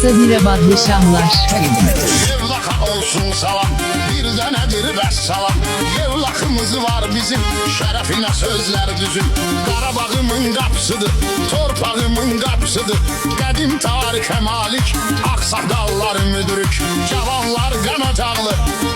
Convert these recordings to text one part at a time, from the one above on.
Bursa Dirabadlı Şamlar. Yevlaka olsun salam, bir denedir vesselam. Yevlakımız var bizim, şerefine sözler düzüm. Qarabağımın qapısıdır, torpağımın qapısıdır. Qədim tarixə malik, Ağsaqqallar müdürük. Cavanlar qanacaqlı,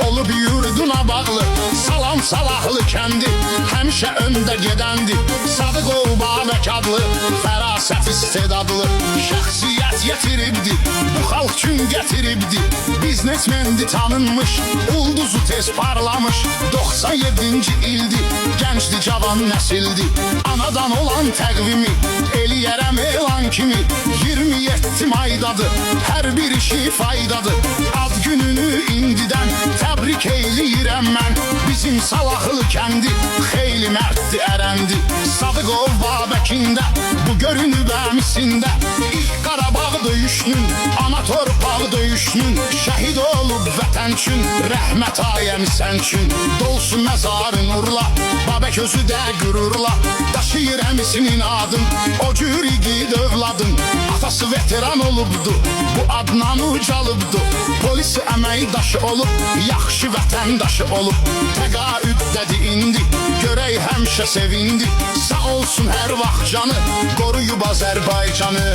olub yurduna bağlı. Salam Salahlı kəndi, həmişə öndə gedəndi. Sadıqov Babək adlı, fərasət istedadlı. Şəxsiyyət yetiribdi, bu xalq üçün gətiribdi. Biznesmendi tanınmış, ulduzu tez parlamış. 97-ci ildi, gəncdi cavan nəsildi. Anadan olan təqvimi, eləyərəm elan kimi. 27 maydadır, hər bir işi faydadır. Ad gününü indidən təbrik eyləyirəm mən. Bizim Salahlı kəndi, xeyli mərddi ərəndi. Sadıqov Babəkində, bu görünüb əmisində. İlk Qarabağ döyüşünün, ana torpaq döyüşünün. Şəhid olub vətən üçün, rəhmət ayəmi sən üçün. Dolsun məzarın nurla, Babək özü də qürurla. Daşıyır əmisinin adın, o cür igid övladın. Atası veteran olubdu, bu adnan ucalıbdu. Polisi əməkdaşı olub, yaxşı vətəndaşı olub. Təqaüddədi indi, görək həmişə sevindi. Sağ olsun hər vaxt canı, qoruyub Azərbaycanı.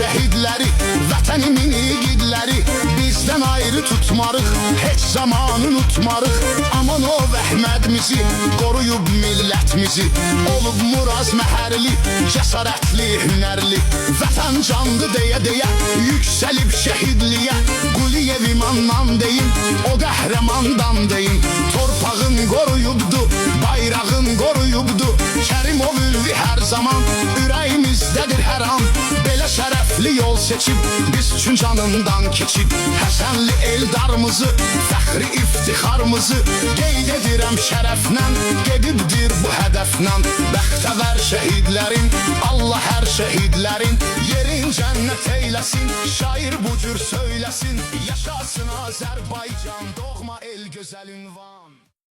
Şəhidləri, vətənimin igidləri. Bizdən ayrı tutmarıq, heç zaman unutmarıq. Amanov Əhmədimizi, qoruyub millətimizi. Olub Muraz Məhərli, cəsarətli, hünərli. Vətən candı deyə-deyə, yüksəlib şəhidliyə. Quliyev imandan deyin, o qəhrəmandan deyin. Torpağın qoruyubdu, bayrağın qoruyubdu. Kərimov ülvi hər zaman, ürəyimizdədir hər an. Belə şərəfli yol seçib, biz üçün canından keçib. Həsənli eldarımızı, fəxri iftixarımızı qeyd edirəm şərəflə, gedibdir bu hədəflə. Bəxtəvər şəhidlərin, Allah hər şəhidlərin yerin cənnət eyləsin. Şair bu cür söyləsin, yaşasın Azərbaycan, doğma el gözəl ünvan.